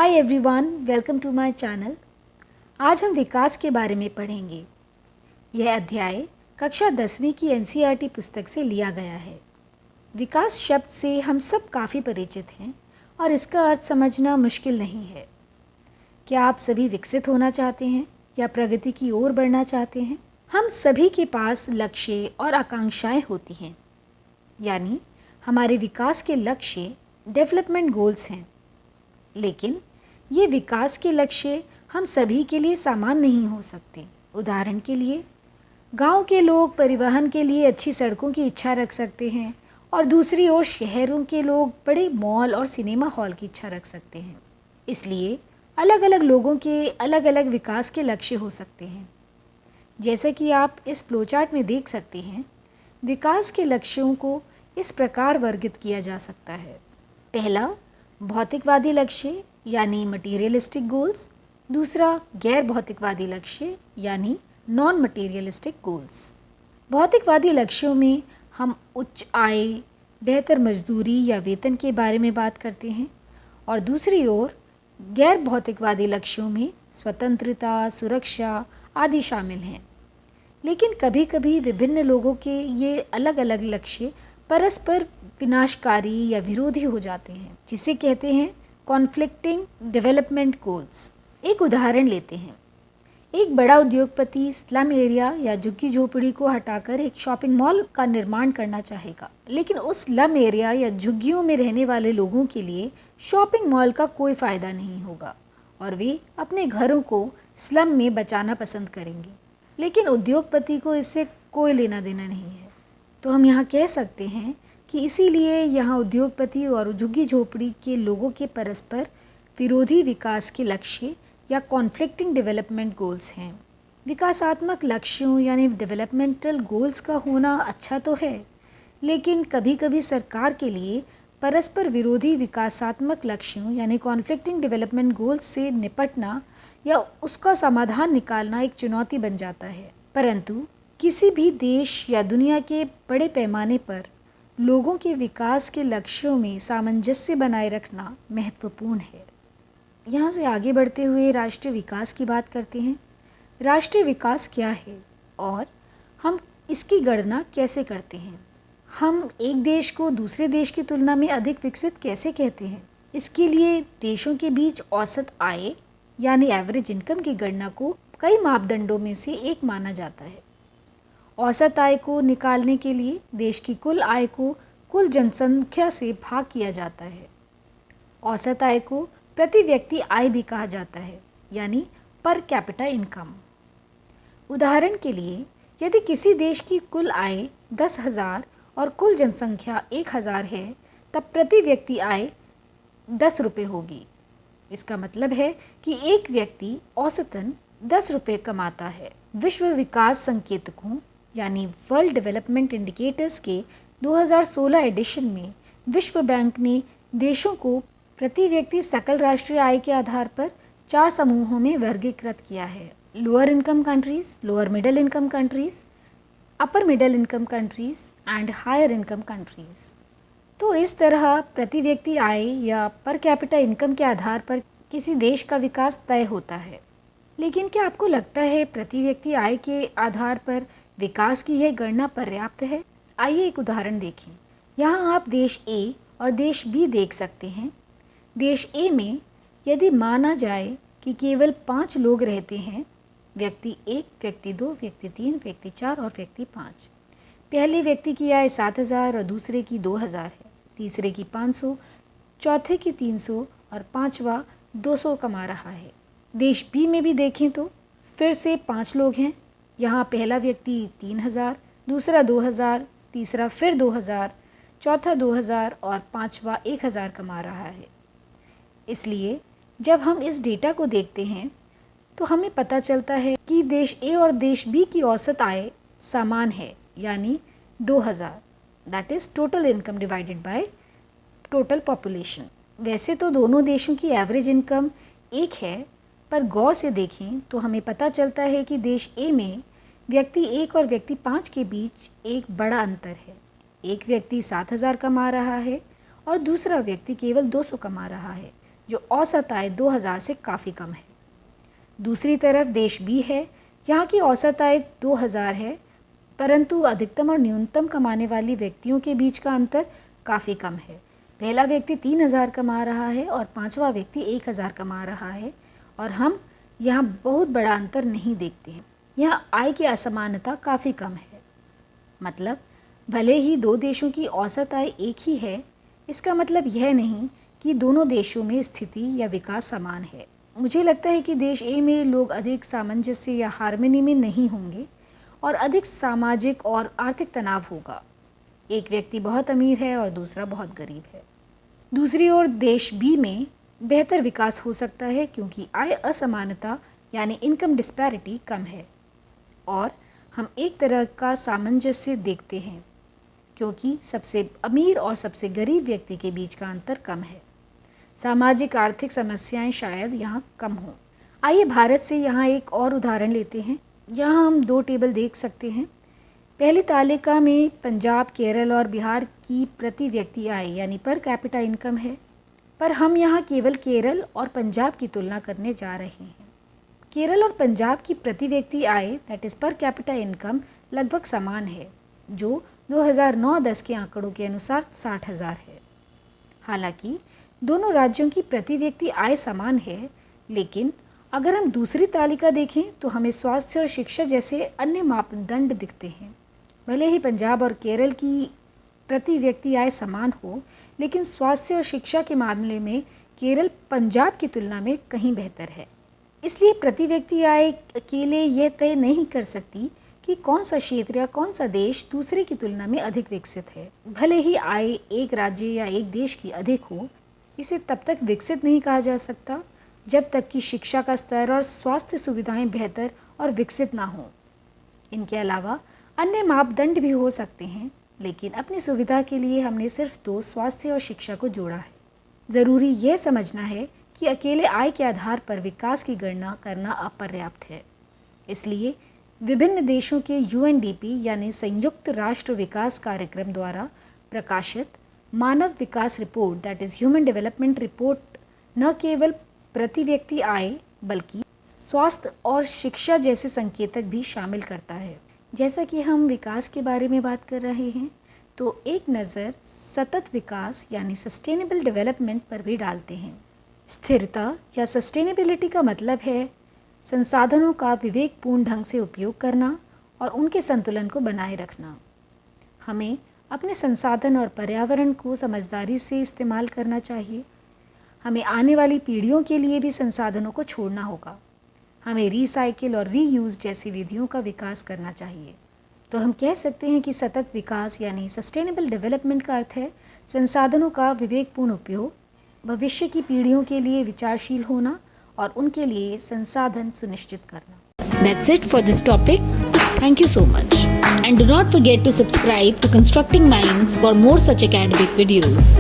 Hi everyone, welcome to my channel. आज हम विकास के बारे में पढ़ेंगे। यह अध्याय कक्षा 10वीं की एनसीईआरटी पुस्तक से लिया गया है। विकास शब्द से हम सब काफ़ी परिचित हैं और इसका अर्थ समझना मुश्किल नहीं है। क्या आप सभी विकसित होना चाहते हैं या प्रगति की ओर बढ़ना चाहते हैं? हम सभी के पास लक्ष्य और आकांक्षाएं होती हैं, यानी हमारे विकास के लक्ष्य डेवलपमेंट गोल्स हैं। लेकिन ये विकास के लक्ष्य हम सभी के लिए समान नहीं हो सकते। उदाहरण के लिए, गांव के लोग परिवहन के लिए अच्छी सड़कों की इच्छा रख सकते हैं और दूसरी ओर शहरों के लोग बड़े मॉल और सिनेमा हॉल की इच्छा रख सकते हैं। इसलिए अलग अलग लोगों के अलग अलग विकास के लक्ष्य हो सकते हैं। जैसे कि आप इस फ्लोचार्ट में देख सकते हैं, विकास के लक्ष्यों को इस प्रकार वर्गित किया जा सकता है। पहला, भौतिकवादी लक्ष्य यानी मटीरियलिस्टिक गोल्स। दूसरा, गैर भौतिकवादी लक्ष्य यानी नॉन मटीरियलिस्टिक गोल्स। भौतिकवादी लक्ष्यों में हम उच्च आय, बेहतर मजदूरी या वेतन के बारे में बात करते हैं और दूसरी ओर गैर भौतिकवादी लक्ष्यों में स्वतंत्रता, सुरक्षा आदि शामिल हैं। लेकिन कभी कभी विभिन्न लोगों के ये अलग अलग लक्ष्य परस्पर विनाशकारी या विरोधी हो जाते हैं, जिसे कहते हैं कॉन्फ्लिक्टिंग डेवलपमेंट गोल्स। एक उदाहरण लेते हैं। एक बड़ा उद्योगपति स्लम एरिया या झुग्गी झोपड़ी को हटाकर एक शॉपिंग मॉल का निर्माण करना चाहेगा, लेकिन उस स्लम एरिया या झुग्गियों में रहने वाले लोगों के लिए शॉपिंग मॉल का कोई फ़ायदा नहीं होगा और वे अपने घरों को स्लम में बचाना पसंद करेंगे। लेकिन उद्योगपति को इससे कोई लेना देना नहीं है। तो हम यहाँ कह सकते हैं कि इसीलिए यहाँ उद्योगपति और झुग्गी झोपड़ी के लोगों के परस्पर विरोधी विकास के लक्ष्य या कॉन्फ्लिक्टिंग डेवलपमेंट गोल्स हैं। विकासात्मक लक्ष्यों यानी डेवलपमेंटल गोल्स का होना अच्छा तो है, लेकिन कभी कभी सरकार के लिए परस्पर विरोधी विकासात्मक लक्ष्यों यानी कॉन्फ्लिक्टिंग डेवलपमेंट गोल्स से निपटना या उसका समाधान निकालना एक चुनौती बन जाता है। परंतु किसी भी देश या दुनिया के बड़े पैमाने पर लोगों के विकास के लक्ष्यों में सामंजस्य बनाए रखना महत्वपूर्ण है। यहाँ से आगे बढ़ते हुए राष्ट्रीय विकास की बात करते हैं। राष्ट्रीय विकास क्या है और हम इसकी गणना कैसे करते हैं? हम एक देश को दूसरे देश की तुलना में अधिक विकसित कैसे कहते हैं? इसके लिए देशों के बीच औसत आय यानी एवरेज इनकम की गणना को कई मापदंडों में से एक माना जाता है। औसत आय को निकालने के लिए देश की कुल आय को कुल जनसंख्या से भाग किया जाता है। औसत आय को प्रति व्यक्ति आय भी कहा जाता है, यानी पर कैपिटा इनकम। उदाहरण के लिए, यदि किसी देश की कुल आय 10,000 और कुल जनसंख्या 1,000 है, तब प्रति व्यक्ति आय 10 रुपये होगी। इसका मतलब है कि एक व्यक्ति औसतन 10 रुपये कमाता है। विश्व विकास संकेतकों यानी वर्ल्ड डेवलपमेंट इंडिकेटर्स के 2016 एडिशन में विश्व बैंक ने देशों को प्रति व्यक्ति सकल राष्ट्रीय आय के आधार पर 4 समूहों में वर्गीकृत किया है। Lower income countries, lower middle income countries, upper middle income countries and higher income countries. तो इस तरह प्रति व्यक्ति आय या पर कैपिटा इनकम के आधार पर किसी देश का विकास तय होता है। लेकिन क्या आपको लगता है प्रति व्यक्ति आय के आधार पर विकास की यह गणना पर्याप्त है? आइए एक उदाहरण देखें। यहाँ आप देश ए और देश बी देख सकते हैं। देश ए में यदि माना जाए कि केवल 5 लोग रहते हैं, व्यक्ति 1, व्यक्ति 2, व्यक्ति 3, व्यक्ति 4 और व्यक्ति 5। पहले व्यक्ति की आय 7,000 और दूसरे की 2,000 है, तीसरे की 500, चौथे की 300 और पांचवा 200 कमा रहा है। देश बी में भी देखें तो फिर से 5 लोग हैं। यहाँ पहला व्यक्ति 3,000, दूसरा 2,000, तीसरा फिर 2,000, चौथा 2,000 और पांचवा 1,000 कमा रहा है। इसलिए जब हम इस डेटा को देखते हैं तो हमें पता चलता है कि देश ए और देश बी की औसत आय समान है, यानी 2,000। That is total income divided by total population. वैसे तो दोनों देशों की एवरेज इनकम एक है, पर गौर से देखें तो हमें पता चलता है कि देश ए में व्यक्ति 1 और व्यक्ति 5 के बीच एक बड़ा अंतर है। एक व्यक्ति 7,000 कमा रहा है और दूसरा व्यक्ति केवल 200 कमा रहा है, जो औसत आय 2000 से काफ़ी कम है। दूसरी तरफ देश बी है, यहाँ की औसत आय 2000 है, परंतु अधिकतम और न्यूनतम कमाने वाले व्यक्तियों के बीच का अंतर काफ़ी कम है। पहला व्यक्ति 3000 कमा रहा है और पांचवा व्यक्ति 1000 कमा रहा है, और हम यहाँ बहुत बड़ा अंतर नहीं देखते हैं। यहाँ आय की असमानता काफ़ी कम है। मतलब भले ही दो देशों की औसत आय एक ही है, इसका मतलब यह नहीं कि दोनों देशों में स्थिति या विकास समान है। मुझे लगता है कि देश ए में लोग अधिक सामंजस्य या हार्मनी में नहीं होंगे और अधिक सामाजिक और आर्थिक तनाव होगा। एक व्यक्ति बहुत अमीर है और दूसरा बहुत गरीब है। दूसरी ओर देश बी में बेहतर विकास हो सकता है क्योंकि आय असमानता यानी इनकम डिस्पैरिटी कम है, और हम एक तरह का सामंजस्य देखते हैं क्योंकि सबसे अमीर और सबसे गरीब व्यक्ति के बीच का अंतर कम है। सामाजिक आर्थिक समस्याएं शायद यहाँ कम हों। आइए भारत से यहाँ एक और उदाहरण लेते हैं। यहाँ हम 2 टेबल देख सकते हैं। पहली तालिका में पंजाब, केरल और बिहार की प्रति व्यक्ति आय यानी पर कैपिटा इनकम है, पर हम यहाँ केवल केरल और पंजाब की तुलना करने जा रहे हैं। केरल और पंजाब की प्रति व्यक्ति आय that is per capita income लगभग समान है, जो 2009-10 के आंकड़ों के अनुसार 60,000 है। हालांकि दोनों राज्यों की प्रति व्यक्ति आय समान है, लेकिन अगर हम दूसरी तालिका देखें तो हमें स्वास्थ्य और शिक्षा जैसे अन्य मापदंड दिखते हैं। भले ही पंजाब और केरल की प्रति व्यक्ति आय समान हो, लेकिन स्वास्थ्य और शिक्षा के मामले में केरल पंजाब की तुलना में कहीं बेहतर है। इसलिए प्रति व्यक्ति आय अकेले यह तय नहीं कर सकती कि कौन सा क्षेत्र या कौन सा देश दूसरे की तुलना में अधिक विकसित है। भले ही आय एक राज्य या एक देश की अधिक हो, इसे तब तक विकसित नहीं कहा जा सकता जब तक कि शिक्षा का स्तर और स्वास्थ्य सुविधाएं बेहतर और विकसित ना हो। इनके अलावा अन्य मापदंड भी हो सकते हैं, लेकिन अपनी सुविधा के लिए हमने सिर्फ 2 स्वास्थ्य और शिक्षा को जोड़ा है। ज़रूरी यह समझना है कि अकेले आय के आधार पर विकास की गणना करना अपर्याप्त है। इसलिए विभिन्न देशों के UNDP यानी संयुक्त राष्ट्र विकास कार्यक्रम द्वारा प्रकाशित मानव विकास report that is human development report न केवल प्रति व्यक्ति आय बल्कि स्वास्थ्य और शिक्षा जैसे संकेतक भी शामिल करता है। जैसा कि हम विकास के बारे में बात कर रहे हैं, तो एक नज़र सतत विकास यानी सस्टेनेबल डेवलपमेंट पर भी डालते हैं। स्थिरता या सस्टेनेबिलिटी का मतलब है संसाधनों का विवेकपूर्ण ढंग से उपयोग करना और उनके संतुलन को बनाए रखना। हमें अपने संसाधन और पर्यावरण को समझदारी से इस्तेमाल करना चाहिए। हमें आने वाली पीढ़ियों के लिए भी संसाधनों को छोड़ना होगा। हमें रीसाइकिल और रीयूज़ जैसी विधियों का विकास करना चाहिए। तो हम कह सकते हैं कि सतत विकास यानी सस्टेनेबल डेवलपमेंट का अर्थ है संसाधनों का विवेकपूर्ण उपयोग, भविष्य की पीढ़ियों के लिए विचारशील होना और उनके लिए संसाधन सुनिश्चित करना। That's it for this topic. Thank you so much. And do not forget to subscribe to Constructing Minds for more such academic videos.